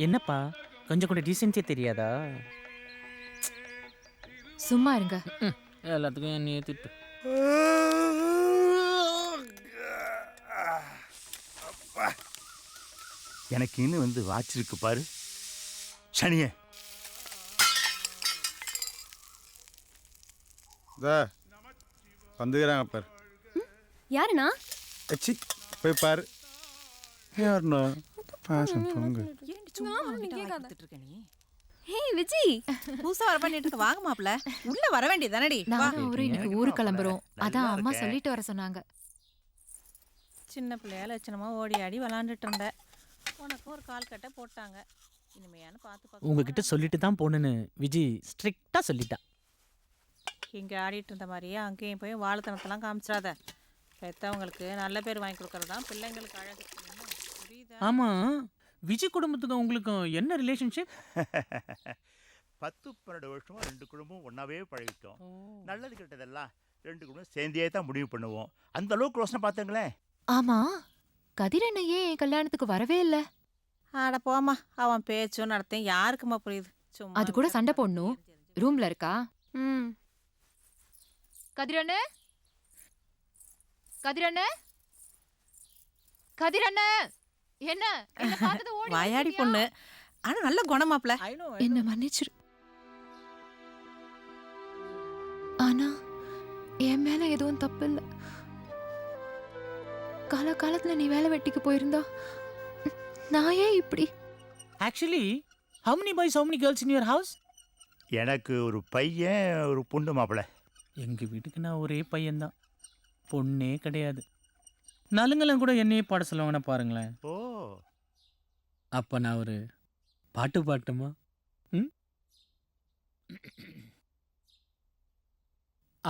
என்னப்பா கொஞ்சம் கூட டீசென்ஸே தெரியாதா? சும்மா இருங்க. எல்லாத்துக்கும் என்ன ஏற்றிட்டு எனக்கு இன்னும் வந்து வாச்சிருக்கு பாரு சனியே. வந்துக்கிறாங்க பாரு. யாருண்ணா? எச்சி போய் பாரு. யாருண்ணா? பாசம் பொங்கு. ஹே விஜய், புதுசா வர பண்ணிட்டு இருக்க, வாங்க மாப்ள. உள்ள வர வேண்டியதானடி. நானும் அவரு இன்னைக்கு ஊருக்கு கிளம்புறோம். அதான் அம்மா சொல்லிட்டு வர சொன்னாங்க. சின்ன பிள்ளையா லட்சணமா ஓடி ஆடி விளாண்டுட்டு இருந்த. உனக்கும் ஒரு கால் கட்டை போட்டாங்க. இனிமையானு பார்த்து உங்ககிட்ட சொல்லிட்டு தான் போனேன்னு விஜய் ஸ்ட்ரிக்டாக சொல்லிட்டா. இங்கே ஆடிட்டு இருந்த மாதிரியே அங்கேயும் போய் வாழைத்தனத்தெல்லாம் காமிச்சிடாத. பெற்றவங்களுக்கு நல்ல பேர் வாங்கி கொடுக்கறது தான் பிள்ளைங்களுக்கு அழகு. புரியுதா? ஆமாம், விஜய் குடும்பத்துக்கும் உங்களுக்கும் என்ன ரிலேஷன்ஷிப்? 10-12 வருஷமா 2 குடும்பம் ஒன்றாவே பழகிட்டோம். நல்லது கெட்டதெல்லாம் 2 குடும்பம் சேர்ந்தே தான் முடிவு பண்ணுவோம். அந்த அளவுக்கு ரோஷனை பார்த்துங்களேன். ஆமா, கதிரண்ணையே கல்யாணத்துக்கு வரவே இல்லை. ஆட போமா, அவன் பேச்சும் நடத்தையும் யாருக்குமா புரியுது? சும்மா அது கூட சண்டை போடணும். ரூம்ல இருக்கா? கதிரண்ணே, கதிரண்ணே, கதிரண்ணே, என்ன வாயாடி பொண்ணு, ஆனா நல்ல குணமாப்ல. என்ன மன்னிச்சிரு. ஆனா என் மேல எதுவும் தப்பு இல்லை. காலகாலத்துல நீ வேலை வெட்டிக்கு போயிருந்தா நான் ஏன் இப்படி? Actually how many boys, how many girls in your house? எனக்கு ஒரு பையன் ஒரு பொண்ணு மாப்பிள்ள. எங்கள் வீட்டுக்கு நான் ஒரே பையன்தான், பொண்ணே கிடையாது. நலுங்கெல்லாம் கூட என்னையே பாட சொல்லுவாங்கன்னா பாருங்களேன். ஓ, அப்போ நான் ஒரு பாட்டு பாட்டுமா?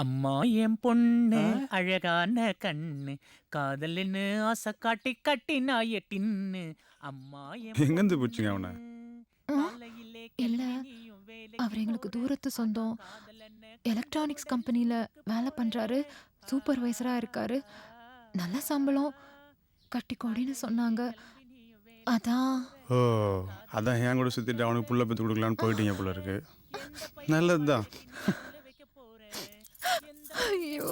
அம்மா என் பொண்ணு அழகான கண்ணு, காதல்னு ஆசை காட்டி கட்டி நாய டின்னு. அம்மா எங்கேருந்து போச்சுங்க அவனை? இல்ல, அவர் எங்களுக்கு தூரத்து சொந்தம். எலக்ட்ரானிக்ஸ் கம்பெனில வேலை பண்றாரு, சூப்பர்வைசரா இருக்காரு, நல்ல சம்பளம், கட்டிக்கோடின்னு சொன்னாங்க. அதான். ஓ, அதான் என் கூட சுற்றிட்டு அவனுக்கு புள்ள பத்து கொடுக்கலான்னு போயிட்டீங்க போல இருக்கு. நல்லதுதான். ஐயோ,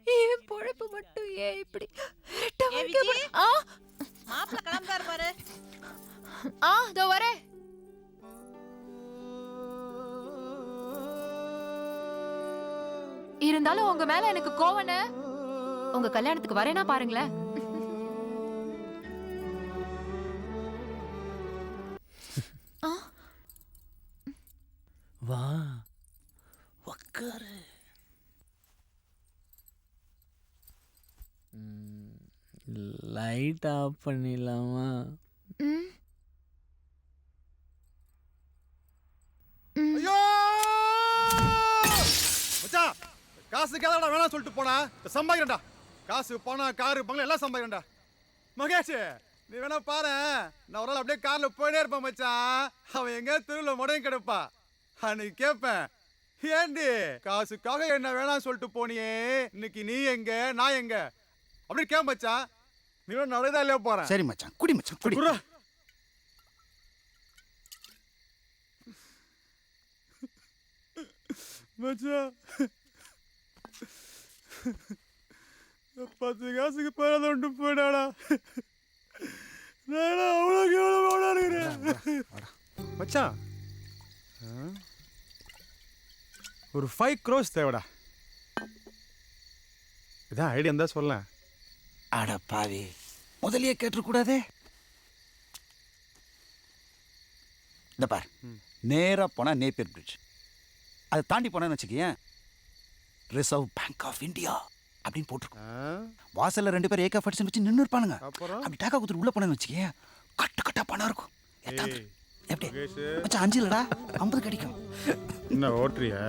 ஏன் பொழப்பு மட்டும் ஏன் இப்படி? மாப்பிள கிளம்புறாரு பாரு. இதோ வரேன். இருந்தாலும் உங்க மேல எனக்கு கோவன. உங்க கல்யாணத்துக்கு வரேனா பாருங்களேன். வா உக்காரு. லைட் ஆஃப் பண்ணிடலாமா? ஐயோ மச்சான், காசு கேளடா வேணாம் சொல்லிட்டு போனா சம்பாதிக்கிறேன்டா. காசு பணம் காரு பங்களா எல்லாம் சம்பாதிக்கிறேன்டா. மகேஷ், நீ வேணா பாரு, நான் ஒரு நாள் அப்படியே கார்ல போயிட்டே இருப்பேன் மச்சான். அவன் எங்க தெருவில் முடையும் கிடப்பா. அன்னைக்கு கேட்பேன், ஏண்டி காசுக்காக என்ன வேணாம் சொல்லிட்டு போனியே, இன்னைக்கு நீ எங்க நான் எங்க அப்படி கேட்ப மச்சான். நீ வேணா நடந்தா இல்லையா போறேன். சரி மச்சான், குடி மச்சான், குடி. மச்சான், 10 காசுக்கு பேரத ஒன்று போயிடாடா. நான் அவ்வளோக்கு எவ்வளோ இருக்கிறேன் மச்சான். ஒரு 5 crores தேவைடா. இதான் ஐடியா இருந்தா சொல்ல. அட பாவி, முதலியே கேட்டுக்கூடாதே. இந்த பார், நேராக போனால் நேப்பியர் பிரிட்ஜ், அதை தாண்டி போனேன்னு வச்சுக்கேன், ரிசர்வ் பேங்க் ஆஃப் இந்தியா அப்படின்னு போட்டிருக்கோம். வாசல்ல 2 பேர் ஏகா ஃபட்சன் வச்சு நின்று இருப்பானுங்க. அப்படி டாக்கா குத்துட்டு உள்ள போனேன்னு வச்சுக்கேன், கட்டு கட்டா பணம் இருக்கும். எப்படி மச்சான்? 5 இல்லடா 50 கிடைக்கும். என்ன ஓட்டுறியா?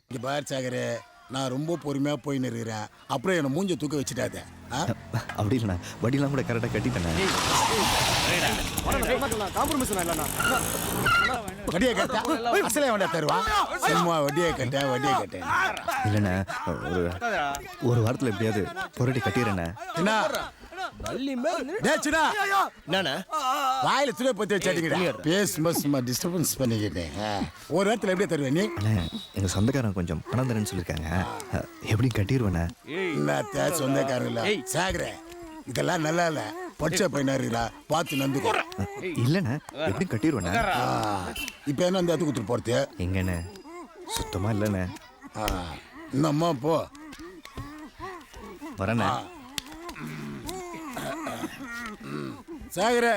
இங்க பாரு சாகரே, நான் ரொம்ப பொறுமையா போய் நிறுகிறேன். அப்புறம் என்ன மூஞ்ச தூக்க வச்சுட்டாத. அப்படி இல்லைண்ணா, வட்டிலாம் கூட கரெக்டாக கட்டிட்டேண்ணே. வட்டியை கட்ட அசலே வேண்டாம் தருவா. சும்மா வட்டியை கட்டேன். இல்லைண்ணே, ஒரு வாரத்தில் எப்படியாவது புரட்டி கட்டிடுறேண்ணே. என்ன டேச்சுடா, வாயில துணை பத்தி வச்சாட்டீங்கடா. பேசுமா சும்மா டிஸ்டர்பன்ஸ் பண்ணிக்கிட்டேன். ஒரு வாரத்தில் எப்படியே தருவேன் நீ? அண்ணே, எங்கள் சொந்தக்காரன் கொஞ்சம் பணம் தரேன்னு சொல்லியிருக்காங்க. எப்படி கட்டிடுவேண்ணே? என்னத்த சொந்தக்காரன் இல்ல சாகரே, இதெல்லாம் நல்லா இல்ல. பச்சை பையனாருடா, பார்த்து நந்துக்கோ. இல்லைண்ணே, எப்படி கட்டிடுவேண்ணே? இப்போ என்ன அந்த இடத்துக்கு கொடுத்துட்டு போறது? எங்கண்ணே, சுத்தமாக இல்லைண்ணே. இந்த அம்மா போ. வரேண்ணே. சாகரே,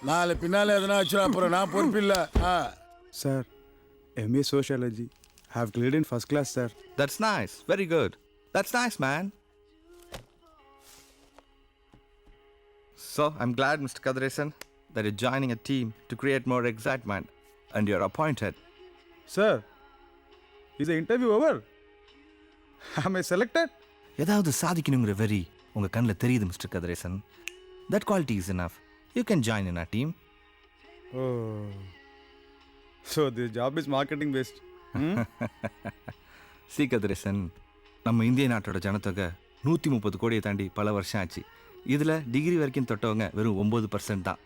நாளை பின்னால எதனா ஆச்சு அப்புறம் நான் பொறுப்பில்லை. Sir, MA Sociology. Have cleared in first class, sir. That's nice. Very good. That's nice, man. So, I'm glad, Mr. Kadresan, that you're joining a team to create more excitement and you're appointed. Sir, is the interview over? Am I selected? ஏதாவது சாதிக்கணுங்கிற வெறி உங்கள் கண்ணில் தெரியுது, mister Kathiresan. That quality is enough. You can join in our team. Oh. So, this job is marketing based. C Kathiresan, நம்ம இந்திய நாட்டோட ஜனத்தொகை 130 கோடியை தாண்டி பல வருஷம் ஆச்சு. இதில் டிகிரி வரைக்கும் தொட்டவங்க வெறும் 9% தான்.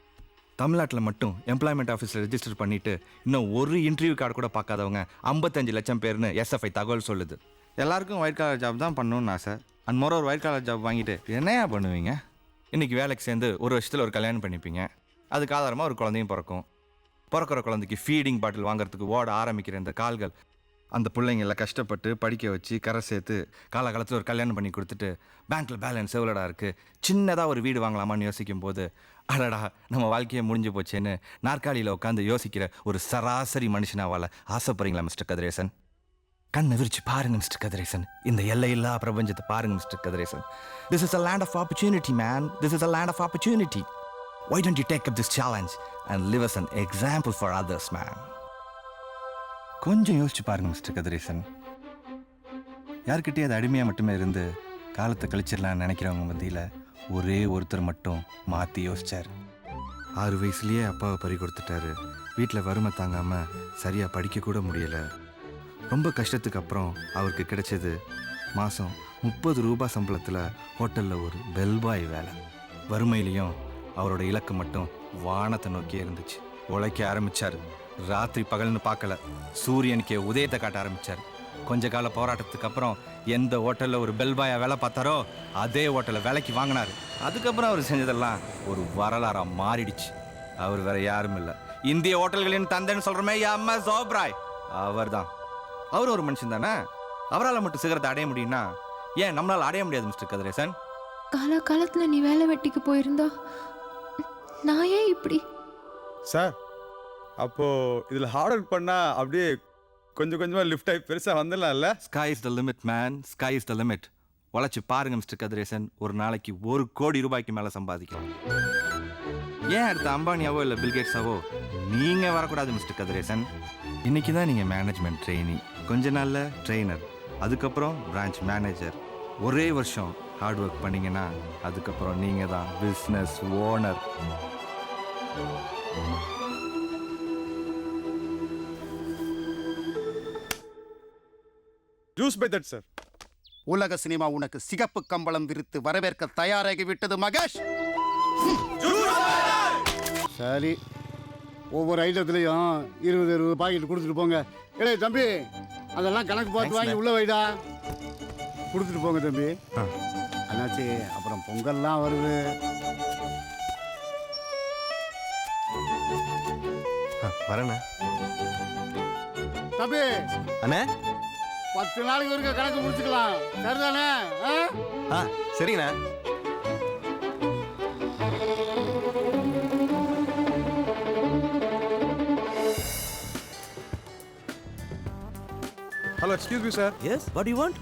தமிழ்நாட்டில் மட்டும் எம்ப்ளாய்மெண்ட் ஆஃபீஸில் ரெஜிஸ்டர் பண்ணிவிட்டு இன்னும் ஒரு இன்டர்வியூ கார்டு கூட பார்க்காதவங்க 55 லட்சம் பேர்னு SFI தகவல் சொல்லுது. எல்லாருக்கும் ஒயிட் காலர் ஜாப் தான் பண்ணணும்னு ஆசை. And moreover white collar job வாங்கிட்டு என்னையா பண்ணுவீங்க? இன்றைக்கி வேலைக்கு சேர்ந்து ஒரு வருஷத்தில் ஒரு கல்யாணம் பண்ணிப்பீங்க. அதுக்கு ஆதாரமாக ஒரு குழந்தையும் பிறக்கிற குழந்தைக்கு ஃபீடிங் பாட்டில் வாங்குறதுக்கு ஓட ஆரம்பிக்கிற இந்த கால்கள், அந்த பிள்ளைங்கள கஷ்டப்பட்டு படிக்க வச்சு கரை சேர்த்து காலகாலத்தில் ஒரு கல்யாணம் பண்ணி கொடுத்துட்டு பேங்க்கில் பேலன்ஸ் எவ்வளோடா இருக்குது, சின்னதாக ஒரு வீடு வாங்கலாமான்னு யோசிக்கும் போது அடடா நம்ம வாழ்க்கையை முடிஞ்சு போச்சேன்னு நாற்காலியில் உட்காந்து யோசிக்கிற ஒரு சராசரி மனுஷனாவால் ஆசைப்படுறீங்களா மிஸ்டர் கதிரேசன்? கண்ணை விரிச்சு பாருங்க மிஸ்டர் கதிரேசன். இந்த எல்லையில்லா பிரபஞ்சத்தை பாருங்க mister Kathiresan. This is a land of opportunity, man. This is a land of opportunity. Why don't you take up this challenge and live as an example for others, man? கொஞ்சம் யோசிச்சு பாருங்க மிஸ்டர் கதிரேசன். யார்கிட்டயே அது அடிமையாக மட்டுமே இருந்து காலத்தை கழிச்சிடலான்னு நினைக்கிறவங்க மத்தியில் ஒரே ஒருத்தர் மட்டும் மாற்றி யோசிச்சார். 6 வயசுலேயே அப்பாவை பறி கொடுத்துட்டாரு. வீட்டில் வறுமை தாங்காமல் சரியாக படிக்க கூட முடியலை. ரொம்ப கஷ்டத்துக்கு அப்புறம் அவருக்கு கிடைச்சது மாதம் 30 ரூபாய் சம்பளத்தில் ஹோட்டலில் ஒரு பெல்பாய் வேலை. வறுமையிலையும் அவரோட இலக்கு மட்டும் வானத்தை நோக்கியே இருந்துச்சு. உழைக்க ஆரம்பித்தார். ராத்திரி பகல்னு பார்க்கல, சூரியனுக்கே உதயத்தை காட்ட ஆரம்பித்தார். கொஞ்ச கால போராட்டத்துக்கு அப்புறம் எந்த ஹோட்டலில் ஒரு பெல்பாயா வேலை பார்த்தாரோ அதே ஹோட்டலில் வேலைக்கு வாங்கினார். அதுக்கப்புறம் அவர் செஞ்சதெல்லாம் ஒரு வரலாறாக மாறிடுச்சு. அவர் வேற யாரும் இல்லை, இந்திய ஹோட்டல்களின் தந்தைன்னு சொல்கிறோமே எம்எஸ் ஓப்ராய் அவர் தான். அவர் ஒரு மனுஷன் தானே, அவரால் மட்டும் சிகரத்தை அடைய முடியும்னா ஏன் நம்மளால் அடைய முடியாது மிஸ்டர் கதிரேசன்? காலத்துல நீ வேலை வெட்டிக்கு போயிருந்தா நான் ஏன் இப்படி? சார், அப்போ இதில் ஹார்ட் ஒர்க் பண்ணால் அப்படியே கொஞ்சம் கொஞ்சமாக லிஃப்ட் ஆகி பெருசாக வந்துடலாம்ல? Sky is the limit man, sky is the limit. உழைச்சி பாருங்க மிஸ்டர் கதிரேசன், ஒரு நாளைக்கு 1 கோடி ரூபாய்க்கு மேலே சம்பாதிக்கலாம். ஏன் அடுத்த அம்பானியாவோ இல்லை பில்கேட்ஸாவோ நீங்கள் வரக்கூடாது மிஸ்டர் கதிரேசன்? இன்றைக்கி தான் நீங்கள் மேனேஜ்மெண்ட் ட்ரெயினி, கொஞ்ச நாளில் ட்ரெயினர், அதுக்கப்புறம் பிரான்ச் மேனேஜர். ஒரே வருஷம் ஹார்ட் ஒர்க் பண்ணிங்கன்னா அதுக்கப்புறம் நீங்கள் தான் business owner. Just by that sir. உலக சினிமா உனக்கு சிகப்பு கம்பளம் விரித்து வரவேற்க தயாராகி விட்டது மகேஷ். சரி, ஒவ்வொரு ஐட்டத்துலையும் 20 பாக்கெட் கொடுத்துட்டு போங்க. ஏடே தம்பி, அதெல்லாம் கணக்கு பார்த்து வாங்கி உள்ள வைடா. கொடுத்துட்டு போங்க தம்பி. அண்ணாச்சி, அப்புறம் பொங்கல்லாம் வருது. வரேண்ணே. தம்பி அண்ணே, 10 நாளைக்கு வரைக்கும் கணக்கு முடிச்சுக்கலாம், சரிதானே? சரிண்ணே. Hello, excuse me, sir. Yes, what do you want?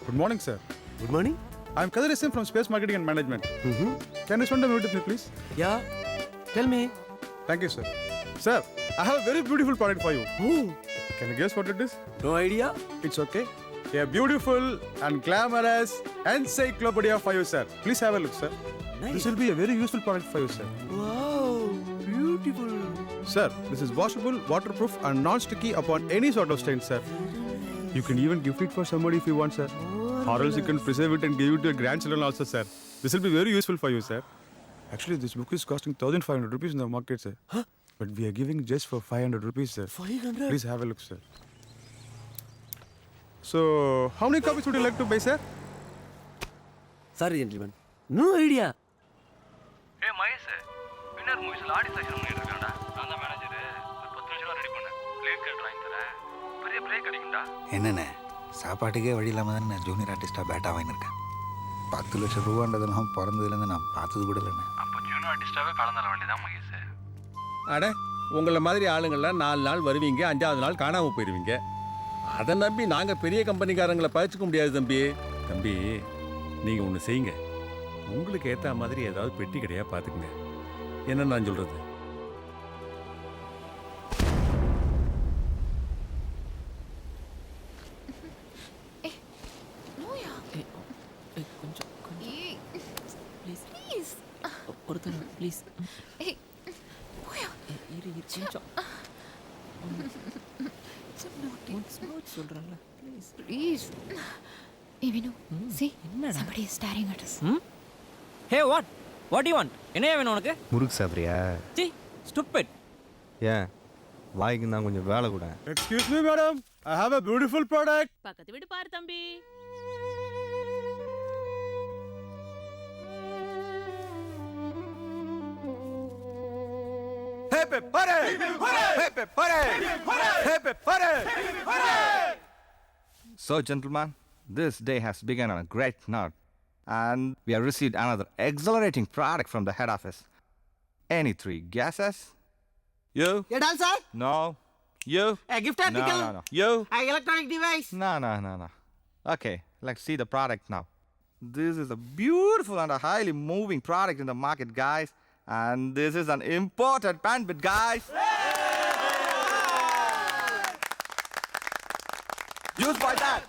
Good morning, sir. Good morning. I'm Kadir Sim from Space Marketing and Management. Can you spend a minute with me, please? Yeah. Tell me. Thank you, sir. Sir, I have a very beautiful product for you. Oh, Can you guess what it is? no idea. It's okay. A beautiful and glamorous encyclopedia for you, sir. Please have a look, sir. Nice. This will be a very useful product for you, sir. Wow, beautiful. Sir, this is washable, waterproof, and non-sticky upon any sort of stain, sir. You can even gift it for somebody if you want, sir. Or else you can preserve it and give it to your grandchildren also, sir. This will be very useful for you, sir. Actually, this book is costing 1,500 rupees in the market, sir. Huh? But we are giving just for 500 rupees, sir. 500. Please have a look, sir. So, how many copies would you like to buy, sir? Sorry, gentlemen. No idea. A Mahesh winner மூவிஸ்ல Aadi session பண்ணிட்டு இருக்கான்டா. நான் தான் manager. ஒரு 10 நிமிஷம் ready பண்ணேன். Plague card வாங்கி தரேன். பெரிய பிரேக் கிடைக்கும்டா. என்னண்ணே சாப்பாட்டுக்கே வழி இல்லாமல் தானே நான் ஜூனியர் ஆர்டிஸ்டாக பேட்டா வாங்கியிருக்கேன். 10 லட்சம் ரூபான்றதெல்லாம் பிறந்ததுலேருந்து நான் பார்த்தது கூட இல்லைண்ணே. அப்ப ஜூனியர் ஆர்டிஸ்டாவே கலந்துற வேண்டியதான் மகேஷ். அட உங்களை மாதிரி ஆளுங்கள்லாம் 4 நாள் வருவீங்க, 5ஆவது நாள் காணாமல் போயிடுவீங்க. அதை நம்பி நாங்கள் பெரிய கம்பெனிக்காரங்களை பழிச்சுக்க முடியாது தம்பி. தம்பி, நீங்கள் ஒன்று செய்யுங்க. உங்களுக்கு ஏற்ற மாதிரி ஏதாவது பெட்டி கடையாக பார்த்துக்குங்க. என்ன நான் சொல்கிறது? நோயா கொஞ்சம் ஏய் ப்ளீஸ் ப்ளீஸ் ஒருத்தர் ப்ளீஸ். ஏய் போயா இரு கொஞ்சம் சொல்கிறேன்ல ப்ளீஸ். ப்ளீஸ் ஏய் வினு see என்னடா? somebody is staring at us. Hey what you want? என்னையா வேணும் உனக்கு? முறுக்கு சாப்பிட்றியா? சி ஸ்டூபிட். ஏன் வாய்க்கு தான் கொஞ்சம் வேலை கூட. Excuse me, madam. I have a beautiful product. பக்கத்து வீடு பாரு தம்பி. Happy party! Happy party! Happy party! So, gentlemen, this day has begun on a great note, and we have received another exhilarating product from the head office. Any 3 guesses? You? A dancer? No. You? A gift No, no, no. You? A electronic device? No. Okay, let's see the product now. This is a beautiful and a highly moving product in the market, guys. And this is an imported bandwidth, guys. Use by that.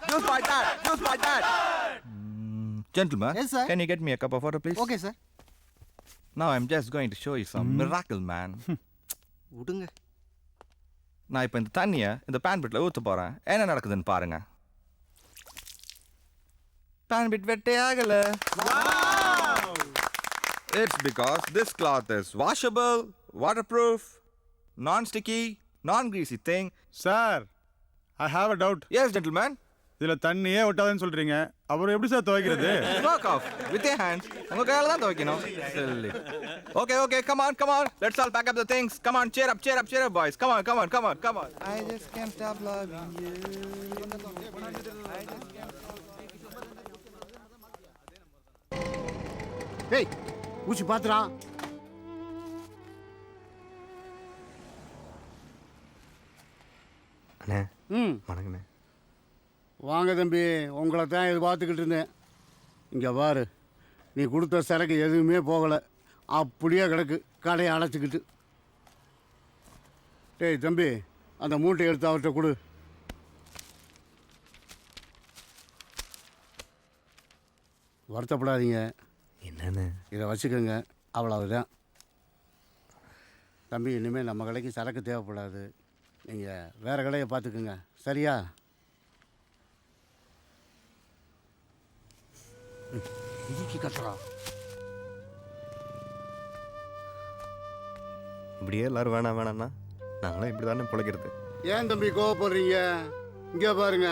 Gentlemen, Yes, sir. can you get me a cup of water, please? Okay, sir. Now I'm just going to show you some miracle, man. விடுங்க. நான் இப்போ இந்த தண்ணியை இந்த பேன்பிட்டில் ஊற்ற போகிறேன். என்ன நடக்குதுன்னு பாருங்க. பேன்பிட் வெட்டே ஆகல. It's because this cloth is washable, waterproof, non-sticky, non-greasy thing. Sir, I have a doubt. Yes, gentlemen. இதில் தண்ணியே ஒட்டாதுன்னு சொல்கிறீங்க, அப்புறம் எப்படி சார் துவைக்கிறது? Work off with your hands. உங்க கையால தான் துவைக்கணும். Silly. Okay, come on. Let's all pack up the things. Come on, cheer up, boys. Come on. I just can't stop loving you. டேய் ஊசி பார்த்துடா. அண்ணே ம் வணக்கண்ணே. வாங்க தம்பி, உங்களை தான் எதிர்பார்த்துக்கிட்டு இருந்தேன். இங்கே பாரு, நீ கொடுத்த சரக்கு எதுவுமே போகலை, அப்படியே கிடக்கு கடையை அடைச்சிக்கிட்டு. டேய் தம்பி, அந்த மூட்டை எடுத்து அவர்கிட்ட கொடு. வருத்தப்படாதீங்க, என்னண்ணே? இதை வச்சுக்கோங்க, அவ்வளவுதான். தம்பி, இனிமேல் நம்ம கடைக்கு சரக்கு தேவைப்படாது, நீங்கள் வேறு கடையை பார்த்துக்குங்க, சரியா? இதுக்கு கட்டுறா. இப்படியே எல்லாரும் வேணாம்னா நாங்களாம் இப்படி தானே பிழைக்கிறது. ஏன் தம்பி கோவப்படுறீங்க? இங்கே பாருங்க,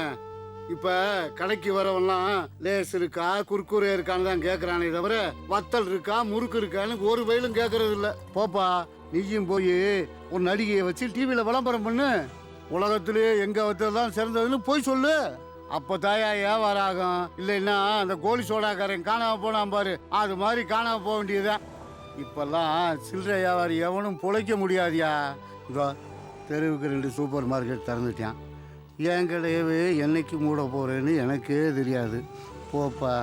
இப்போ கடைக்கு வரவெல்லாம் லேஸ் இருக்கா குர்குரே இருக்கான்னு தான் கேட்குறானே தவிர வத்தல் இருக்கா முறுக்கு இருக்கான்னு ஒரு வயலும் கேட்கறது இல்லை. போப்பா, நீயும் போய் ஒரு நடிகையை வச்சு டிவியில் விளம்பரம் பண்ணு. உலகத்திலேயே எங்கே வத்தல் தான் சிறந்ததுன்னு போய் சொல்லு. அப்போ தாயா வியாபாரம் ஆகும். இல்லைன்னா அந்த கோழி சோடாக்காரன் காணாமல் போனான் பாரு, அது மாதிரி காணாமல் போக வேண்டியதுதான். இப்போல்லாம் சில்லறை வியாபாரி எவனும் பிழைக்க முடியாதியா. இதோ தெருவுக்கு 2 சூப்பர் மார்க்கெட் திறந்துட்டான். என் கடையவே என்னைக்கு மூட போகிறேன்னு எனக்கே தெரியாது. போப்பா,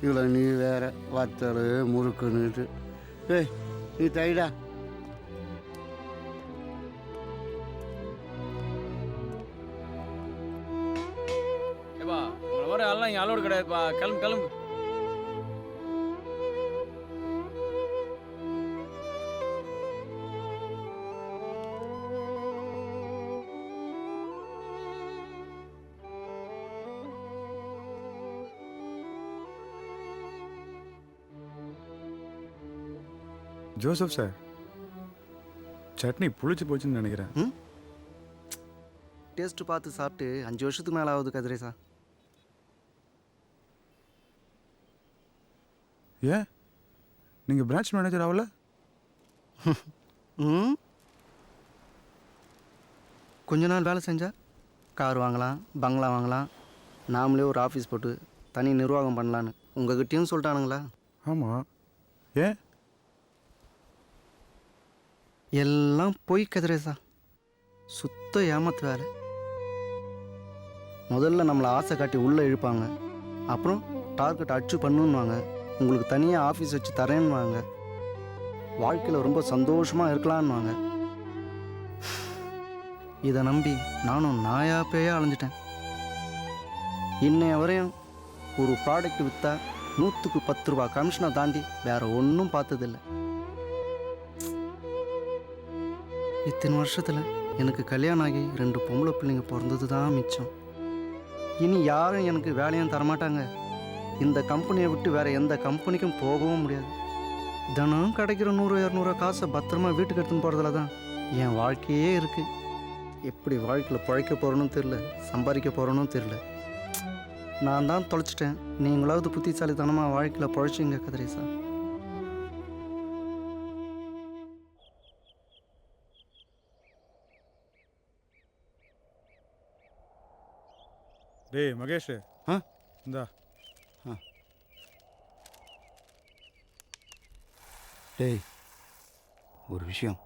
இதில் நீ வேற வத்தல் முறுக்குன்னுட்டு. ஏய் நீ தைடா. ஏப்பா உங்களை வர எல்லாம் இங்கே அலோடு கிடையாதுப்பா. கிளம்பு கிளம்பு. ஜோசப் சார், சட்னி புளிச்சு போச்சுன்னு நினைக்கிறேன். டேஸ்ட்டு பார்த்து சாப்பிட்டு 5 வருஷத்துக்கு மேலே ஆகுது கதிரேசா. ஏன் நீங்கள் பிரான்ச் மேனேஜர் ஆகல? ம், கொஞ்ச நாள் வேலை செஞ்சா கார் வாங்கலாம், பங்களா வாங்கலாம், நாமளே ஒரு ஆஃபீஸ் போட்டு தனி நிர்வாகம் பண்ணலான்னு உங்ககிட்டயும் சொல்லிட்டானுங்களா? ஆமாம். ஏன்? எல்லாம் போய் கதிரேசா, சுத்த ஏமாத்து வேலை. முதல்ல நம்மளை ஆசை காட்டி உள்ளே இழுப்பாங்க, அப்புறம் டார்கெட் அச்சீவ் பண்ணுன்னுவாங்க, உங்களுக்கு தனியாக ஆஃபீஸ் வச்சு தரேன்னுவாங்க, வாழ்க்கையில் ரொம்ப சந்தோஷமாக இருக்கலான்னுவாங்க. இதை நம்பி நானும் நாயா பேயா அலைஞ்சிட்டேன். இன்னைய வரையும் ஒரு ப்ராடக்ட் விற்றா 100க்கு 10 ரூபா கமிஷனை தாண்டி வேற ஒன்றும் பார்த்ததில்லை. இத்தனை வருஷத்தில் எனக்கு கல்யாணம் ஆகி 2 பொம்பளை பிள்ளைங்க பிறந்தது தான் மிச்சம். இனி யாரும் எனக்கு வேலையும் தரமாட்டாங்க. இந்த கம்பெனியை விட்டு வேறு எந்த கம்பெனிக்கும் போகவும் முடியாது. தினம் கிடைக்கிற 100-200 காசை பத்திரமா வீட்டுக்கு எடுத்துன்னு போகிறதுல தான் என் வாழ்க்கையே இருக்குது. எப்படி வாழ்க்கையில் பிழைக்க போகிறோன்னு தெரில, சம்பாதிக்க போகிறோன்னு தெரில. நான் தான் தொலைச்சிட்டேன். நீங்களாவது புத்திசாலித்தனமாக வாழ்க்கையில் பிழைச்சிங்க கதிரேசா. டேய் மகேஷ், ஆ இந்தா. டேய் ஒரு விஷயம்,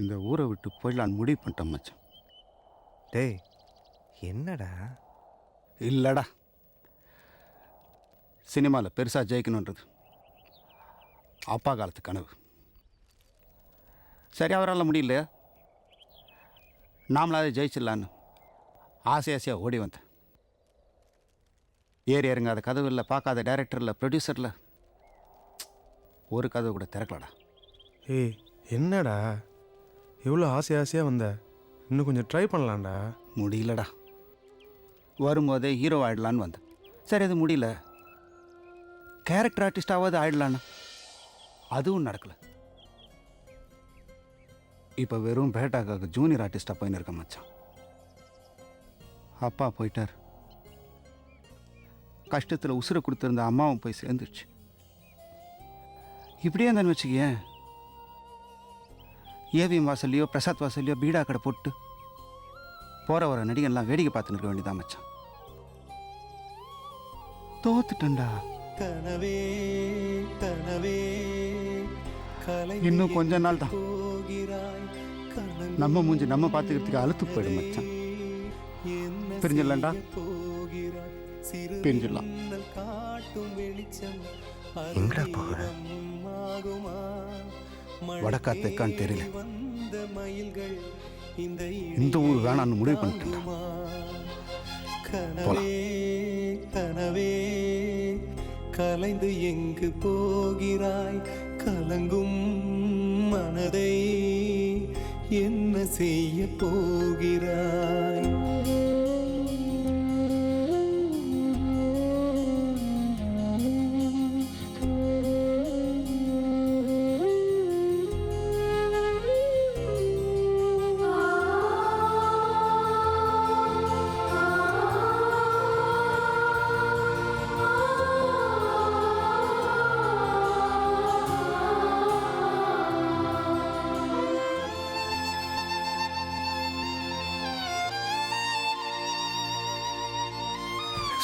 இந்த ஊரை விட்டு போயிடலான்னு முடிவு பண்ணிட்டேன் மச்சான். டேய் என்னடா? இல்லைடா, சினிமாவில் பெருசாக ஜெயிக்கணுன்றது அப்பா காலத்து கனவு. சரி, அவரால் முடியல, நாமளாவது ஜெயிச்சிடலான்னு ஆசையாக ஓடி வந்தேன். ஏறி இறங்காத கதவு இல்லை, பார்க்காத டைரக்டர் இல்லை, ப்ரொடியூசர் இல்லை, ஒரு கதவு கூட திறக்கலடா. ஏய் என்னடா இவ்வளோ ஆசையாக வந்த? இன்னும் கொஞ்சம் ட்ரை பண்ணலாம்டா. முடியலடா. வரும்போதே ஹீரோ ஆகிடலான்னு வந்தேன். சரி, அது முடியல. கேரக்டர் ஆர்டிஸ்டாவது ஆகிடலான்னு, அதுவும் நடக்கலை. இப்போ வெறும் பேட்டாக்காக ஜூனியர் ஆர்டிஸ்டாக போயின்னு இருக்க மச்சான். அப்பா போயிட்டார், கஷ்டத்தில் உசுரை கொடுத்துருந்த அம்மாவும் போய் சேர்ந்துருச்சு. இப்படியே இருந்தான்னு வச்சுக்கேன், ஏவிஎம் வாசல்லையோ பிரசாத் வாசல்லையோ பீடா கடை போட்டு போகிற வர நடிகன்லாம் வேடிக்கை பார்த்துன்னு இருக்க வேண்டியதான் மச்சான். தோத்துட்டேன்டா. இன்னும் கொஞ்ச நாள் தான், நம்ம மூஞ்சி நம்ம பார்த்துக்கிறதுக்கு அழுத்து போயிடும் மச்சான். பிரிஞ்சிடலாம்டா, பிரிஞ்சிடலாம். எங்கடா போகிற? வடக்கா தெற்கான்னு தெரியல, இந்த ஊர் வேணான்னு முடிவு பண்ணிட்டேன். கனவே கலைந்து எங்கு போகிறாய்? கலங்கும் மனதை என்ன செய்ய போகிறாய்?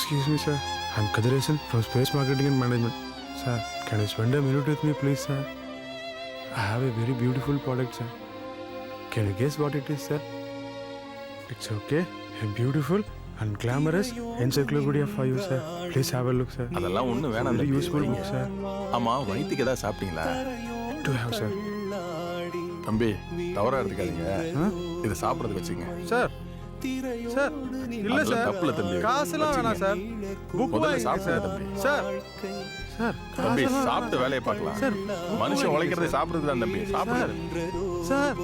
Excuse me, sir. I'm Kadiresan from Space Marketing and Management. Sir, can you spend a minute with me, please, sir? I have a very beautiful product, sir. Can you guess what it is, sir? It's okay. A beautiful and glamorous encyclopedia for you, sir. Please have a look, sir. அதெல்லாம் ஒன்றும் வேணாம் Very தம்பி, useful வைங்க. book, sir. ஆமாம் வயிற்றுக்கு ஏதாவது சாப்பிட்டீங்களா? To have, sir. தம்பி தவறாக எடுத்துக்காதீங்க, இதை சாப்பிட்றதுக்கு வச்சுங்க. சார் சார் இல்ல அதெல்லாம் சார், தப்பு இல்லை தம்பி, காசுலாம் வேணாம் சார், புக் முதல்ல வாங்கிங்க சாப்பிடுங்க சார். தம்பி. சார் சார் தம்பி காசெல்லாம் சாப்பிட்டு வேலையை பார்க்கலாம். சார், மனுஷன் உழைக்கிறதை சாப்பிட்றது தான் தம்பி, சாப்பிடுங்க. சார்